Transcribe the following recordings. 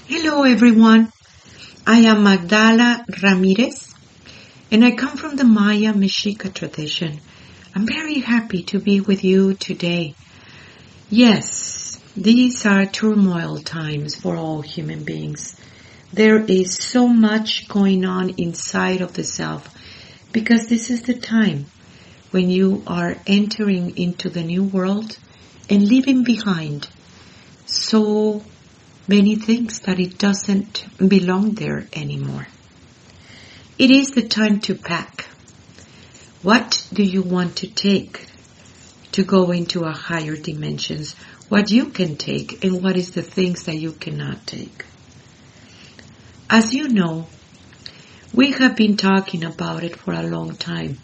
Hello everyone, I am Magdala Ramirez and I come from the Maya Mexica tradition. I'm very happy to be with you today. Yes, these are turmoil times for all human beings. There is so much going on inside of the self because this is the time when you are entering into the new world and leaving behind so many things that it doesn't belong there anymore. It is the time to pack. What do you want to take to go into a higher dimensions? What you can take and what is the things that you cannot take? As you know, we have been talking about it for a long time.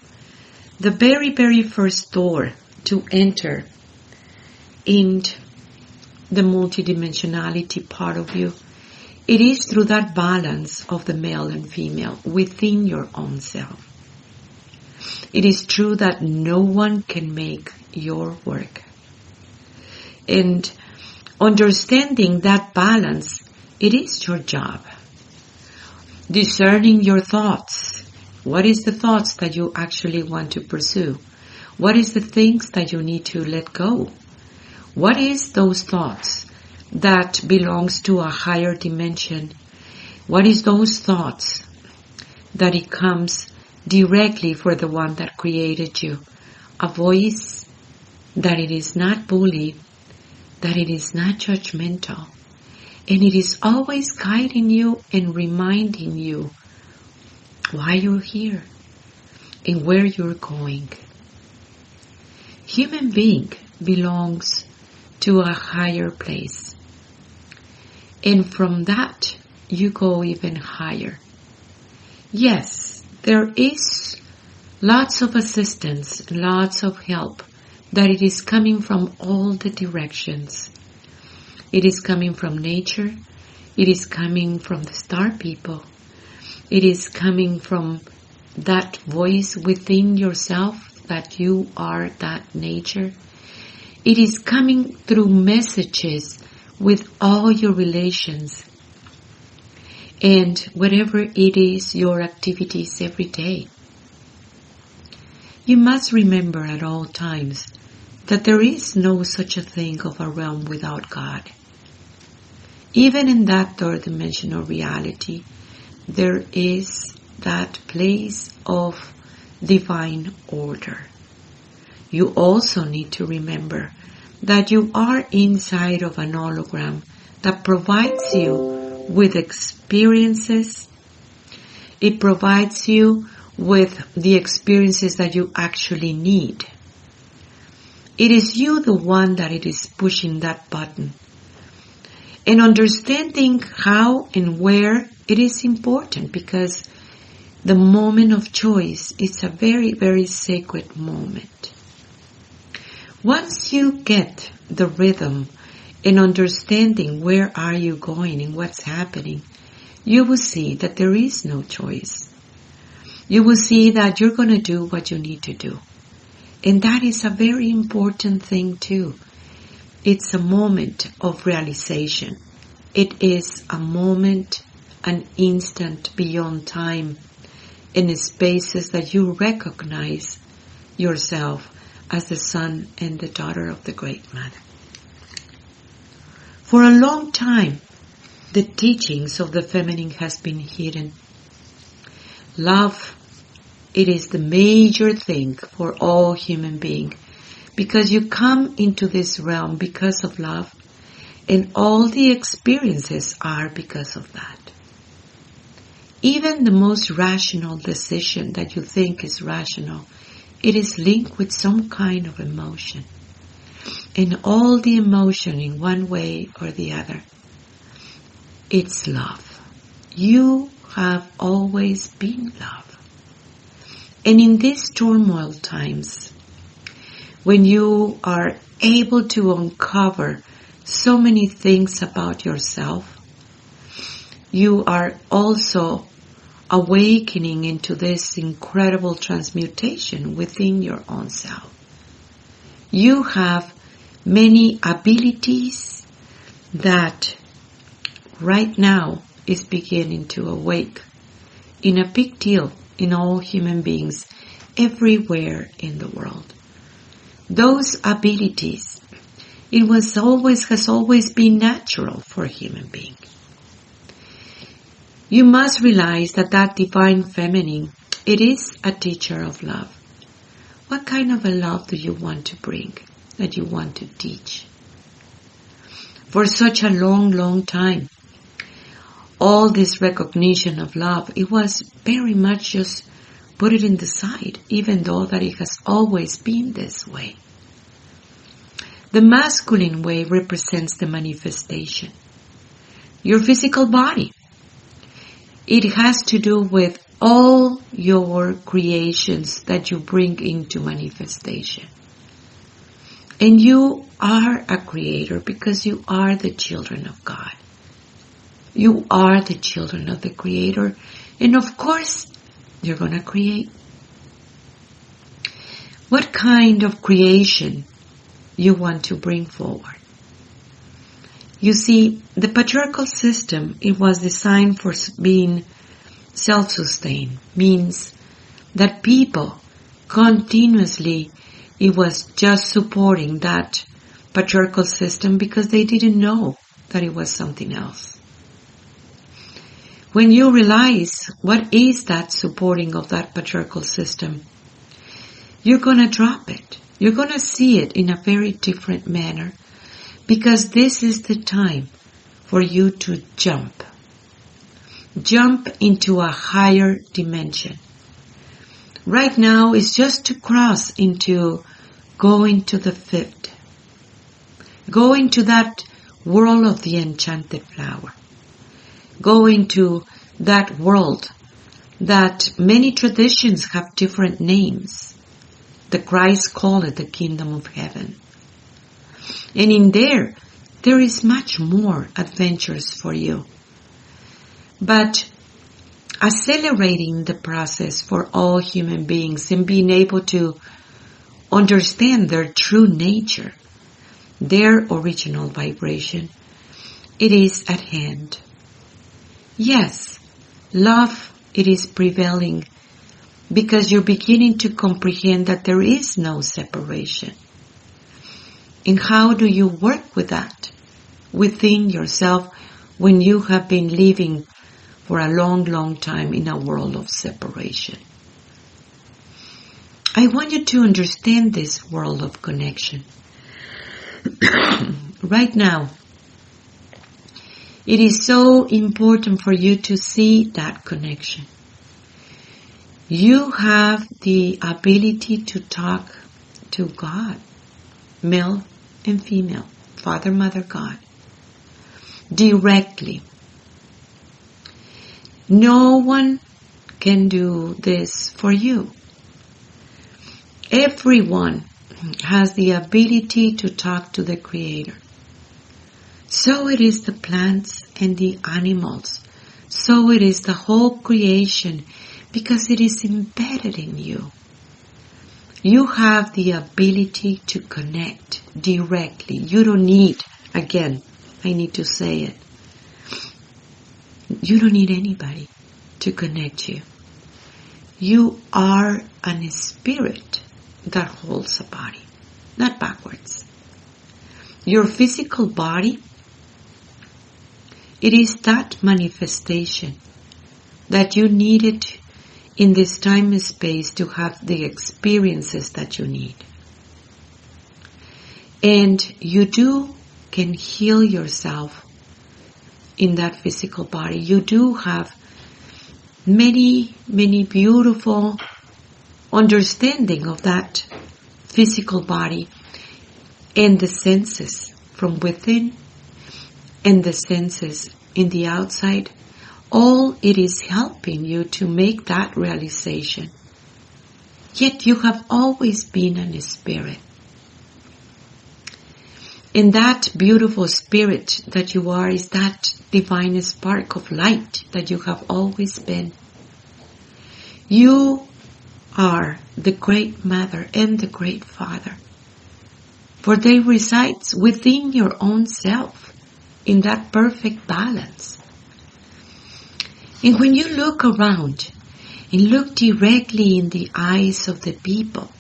The very first door to enter in the multidimensionality part of you, it is through that balance of the male and female within your own self. It is true that no one can make your work. And understanding that balance, it is your job. Discerning your thoughts. What is the thoughts that you actually want to pursue? What is the things that you need to let go? What is those thoughts that belongs to a higher dimension? What is those thoughts that it comes directly for the one that created you? A voice that it is not bully, that it is not judgmental, and it is always guiding you and reminding you why you're here and where you're going. Human being belongs to a higher place. And from that, you go even higher. Yes, there is lots of assistance, lots of help, that it is coming from all the directions. It is coming from nature. It is coming from the star people. It is coming from that voice within yourself that you are that nature. It is coming through messages with all your relations and whatever it is, your activities every day. You must remember at all times that there is no such a thing of a realm without God. Even in that third dimensional reality, there is that place of divine order. You also need to remember that you are inside of an hologram that provides you with experiences. It provides you with the experiences that you actually need. It is you the one that it is pushing that button. And understanding how and where it is important, because the moment of choice is a very sacred moment. Once you get the rhythm and understanding where are you going and what's happening, you will see that there is no choice. You will see that you're going to do what you need to do. And that is a very important thing too. It's a moment of realization. It is a moment, an instant beyond time, in spaces that you recognize yourself as the son and the daughter of the Great Mother. For a long time, the teachings of the feminine has been hidden. Love, it is the major thing for all human beings, because you come into this realm because of love, and all the experiences are because of that. Even the most rational decision that you think is rational, it is linked with some kind of emotion. And all the emotion in one way or the other, it's love. You have always been love. And in these turmoil times, when you are able to uncover so many things about yourself, you are also awakening into this incredible transmutation within your own self. You have many abilities that right now is beginning to awake in a big deal in all human beings everywhere in the world. Those abilities, has always been natural for a human being. You must realize that divine feminine, it is a teacher of love. What kind of a love do you want to bring, that you want to teach? For such a long time, all this recognition of love, it was very much just put it in the side, even though that it has always been this way. The masculine way represents the manifestation. Your physical body. It has to do with all your creations that you bring into manifestation. And you are a creator because you are the children of God. You are the children of the Creator. And of course, you're going to create. What kind of creation you want to bring forward? You see, the patriarchal system, it was designed for being self-sustained. Means that people continuously, it was just supporting that patriarchal system because they didn't know that it was something else. When you realize what is that supporting of that patriarchal system, you're going to drop it. You're going to see it in a very different manner, because this is the time for you to jump. Jump into a higher dimension. Right now is just to cross into going to the fifth. Going to that world of the enchanted flower. Going to that world that many traditions have different names. The Christ called it the kingdom of heaven. And in there is much more adventures for you. But accelerating the process for all human beings and being able to understand their true nature, their original vibration, it is at hand. Yes, love, it is prevailing because you're beginning to comprehend that there is no separation. And how do you work with that within yourself when you have been living for a long time in a world of separation? I want you to understand this world of connection. Right now, it is so important for you to see that connection. You have the ability to talk to God, male and female, Father, Mother, God, directly. No one can do this for you. Everyone has the ability to talk to the Creator. So it is the plants and the animals. So it is the whole creation, because it is embedded in you. You have the ability to connect directly. You don't need, again, I need to say it, you don't need anybody to connect you. You are a spirit that holds a body, not backwards. Your physical body, it is that manifestation that you needed in this time and space to have the experiences that you need. And you can heal yourself in that physical body. You do have many beautiful understanding of that physical body and the senses from within and the senses in the outside. All it is helping you to make that realization. Yet you have always been a spirit. And that beautiful spirit that you are is that divine spark of light that you have always been. You are the great mother and the great father, for they reside within your own self. in that perfect balance. And when you look around and look directly in the eyes of the people,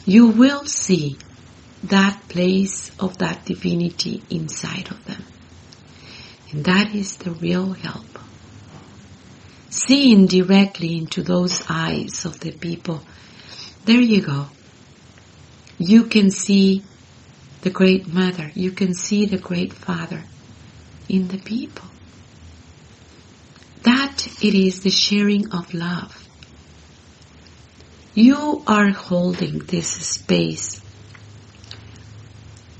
you will see that place of that divinity inside of them. And that is the real help. Seeing directly into those eyes of the people, there you go. You can see the great mother, you can see the great father in the people. That it is the sharing of love. You are holding this space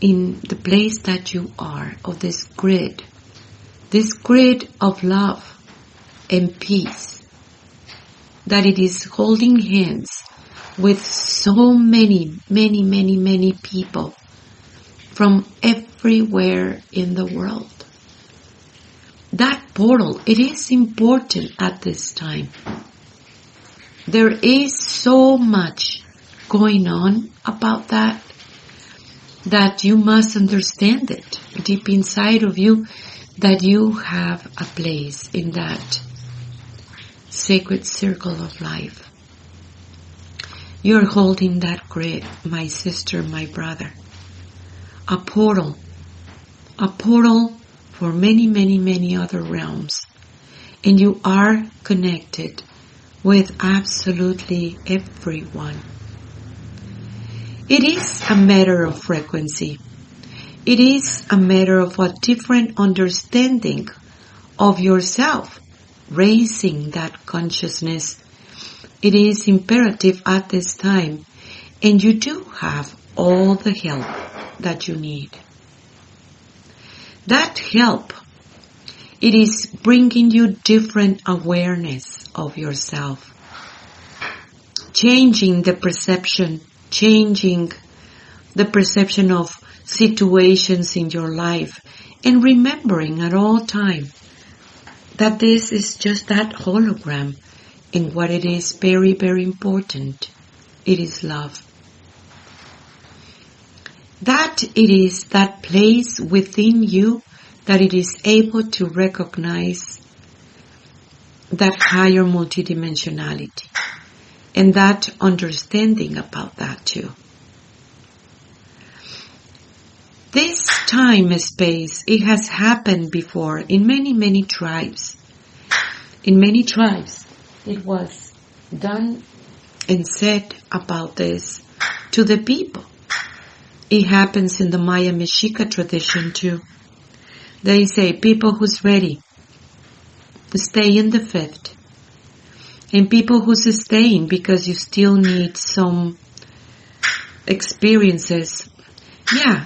in the place that you are, of this grid of love and peace, that it is holding hands with so many people from everywhere in the world. That portal, it is important at this time. There is so much going on about that you must understand it deep inside of you, that you have a place in that sacred circle of life. You're holding that grid, my sister, my brother. A portal for many other realms. And you are connected with absolutely everyone. It is a matter of frequency. It is a matter of a different understanding of yourself, raising that consciousness. It is imperative at this time, and you do have all the help that you need. That help, it is bringing you different awareness of yourself, changing the perception of situations in your life, and remembering at all time that this is just that hologram, and what it is very important, it is love. That it is that place within you that it is able to recognize that higher multidimensionality and that understanding about that too. This time and space, it has happened before in many tribes. In many tribes, it was done and said about this to the people. It happens in the Maya Mexica tradition too. They say, people who's ready, stay in the fifth. And people who's staying because you still need some experiences, yeah,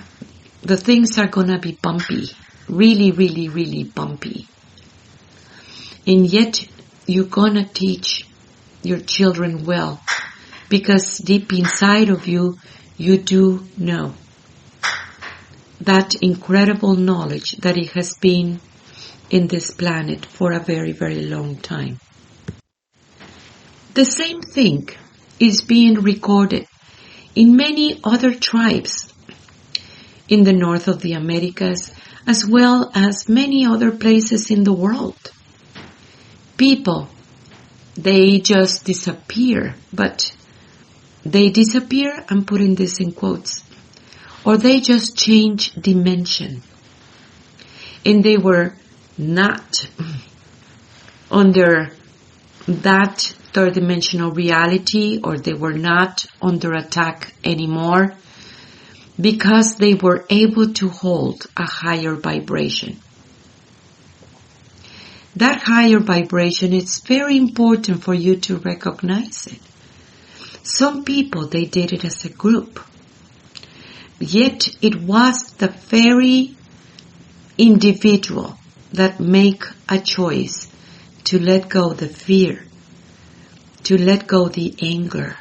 the things are gonna be bumpy. Really bumpy. And yet, you're gonna teach your children well. Because deep inside of you, you do know that incredible knowledge that it has been in this planet for a very long time. The same thing is being recorded in many other tribes in the north of the Americas, as well as many other places in the world. People, they just disappear, but they disappear, I'm putting this in quotes, or they just change dimension. And they were not under that third dimensional reality, or they were not under attack anymore, because they were able to hold a higher vibration. That higher vibration, it's very important for you to recognize it. Some people, they did it as a group. Yet it was the very individual that make a choice to let go the fear, to let go the anger,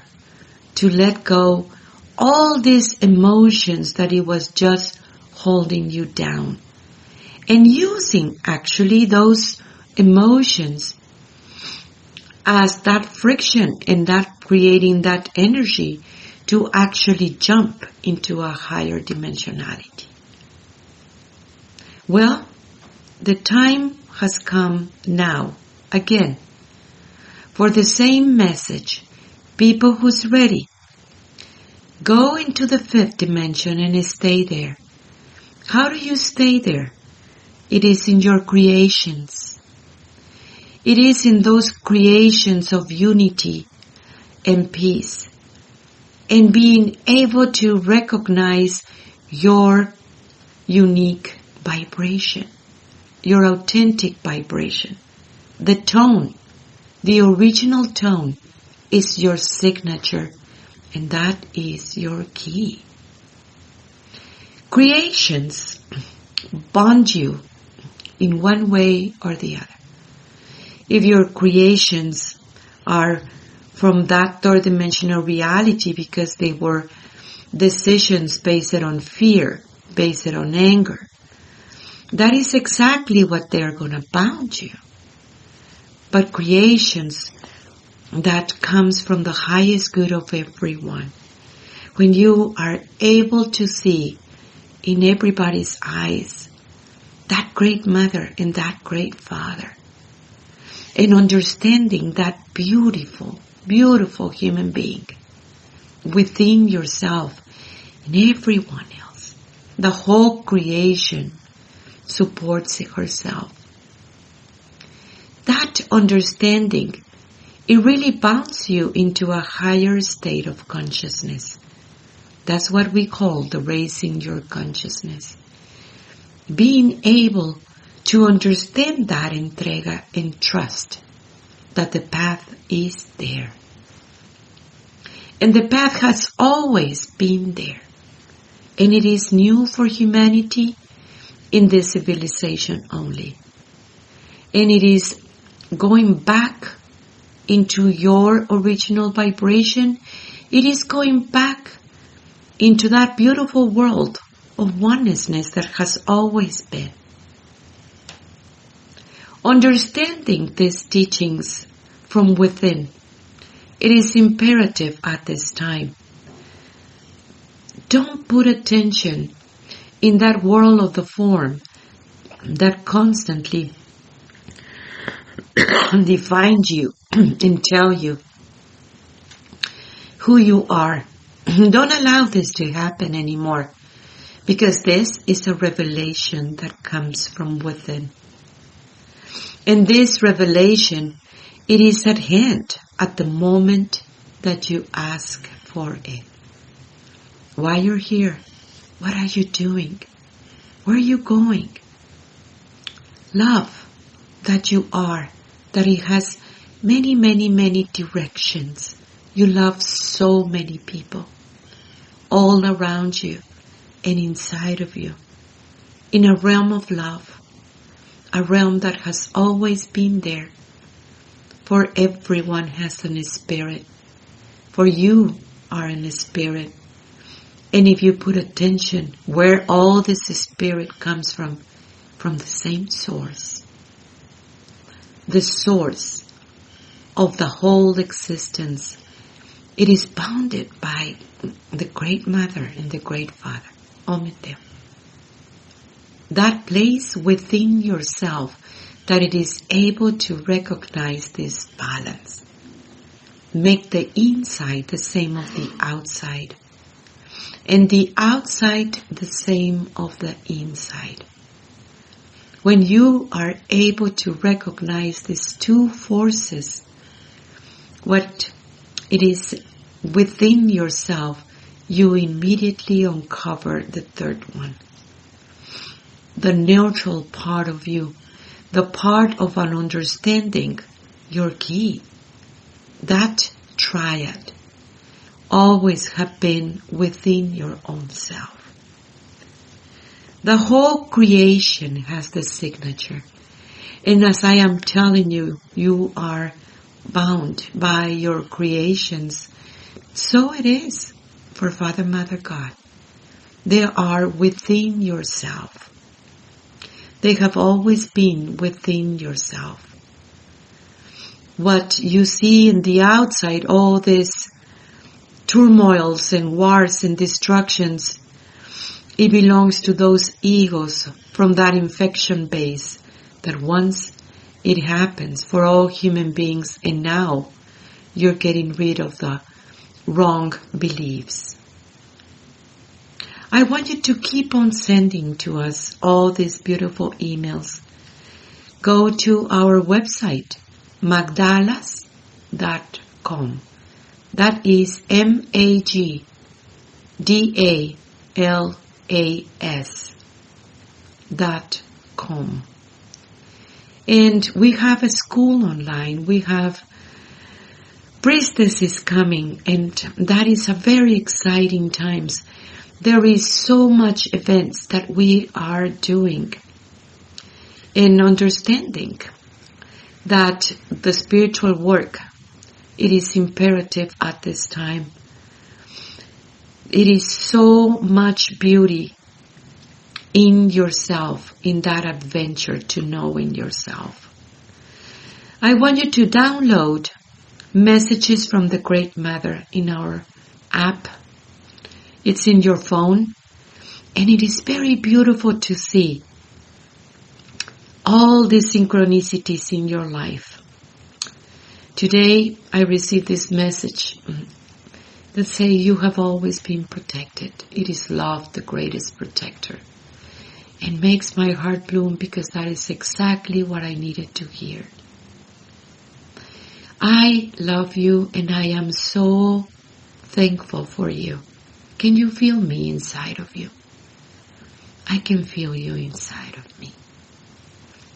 to let go all these emotions that it was just holding you down. And using actually those emotions as that friction and that creating that energy to actually jump into a higher dimensionality. Well, the time has come now, again, for the same message. People who's ready, go into the fifth dimension and stay there. How do you stay there? It is in your creations. It is in those creations of unity and peace, and being able to recognize your unique vibration, your authentic vibration. The tone, the original tone, is your signature, and that is your key. Creations bond you in one way or the other. If your creations are from that third dimensional reality because they were decisions based on fear, based on anger, that is exactly what they're going to bound you. But creations that comes from the highest good of everyone, when you are able to see in everybody's eyes that great mother and that great father, and understanding that beautiful, beautiful human being within yourself and everyone else. The whole creation supports herself. That understanding, it really bounds you into a higher state of consciousness. That's what we call the raising your consciousness. Being able to understand that entrega and trust that the path is there. And the path has always been there. And it is new for humanity in this civilization only. And it is going back into your original vibration. It is going back into that beautiful world of oneness that has always been. Understanding these teachings from within, it is imperative at this time. Don't put attention in that world of the form that constantly defines you and tell you who you are. Don't allow this to happen anymore, because this is a revelation that comes from within. And this revelation, it is at hand at the moment that you ask for it. Why you're here? What are you doing? Where are you going? Love that you are, that it has many, many, many directions. You love so many people all around you and inside of you, in a realm of love, a realm that has always been there. For everyone has a spirit, for you are in a spirit. And if you put attention where all this spirit comes from the same source, the source of the whole existence, it is bounded by the Great Mother and the Great Father, Ometeo. That place within yourself that it is able to recognize this balance. Make the inside the same of the outside, and the outside the same of the inside. When you are able to recognize these two forces, what it is within yourself, you immediately uncover the third one. The neutral part of you, the part of an understanding, your key. That triad always have been within your own self. The whole creation has the signature. And as I am telling you, you are bound by your creations. So it is for Father, Mother, God. They are within yourself. They have always been within yourself. What you see in the outside, all these turmoils and wars and destructions, It belongs to those egos from that infection base that once it happens for all human beings, and now you're getting rid of the wrong beliefs. I want you to keep on sending to us all these beautiful emails. Go to our website, magdalas.com. That is MAGDALAS.com. And we have a school online. We have priestesses coming, and that is a very exciting times. There is so much events that we are doing, and understanding that the spiritual work, it is imperative at this time. It is so much beauty in yourself, in that adventure to knowing yourself. I want you to download Messages from the Great Mother in our app. It's in your phone, and it is very beautiful to see all the synchronicities in your life. Today, I received this message that say you have always been protected. It is love, the greatest protector. And makes my heart bloom, because that is exactly what I needed to hear. I love you, and I am so thankful for you. Can you feel me inside of you? I can feel you inside of me.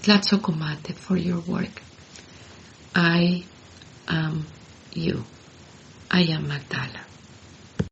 Tlatzocomate for your work. I am you. I am Magdala.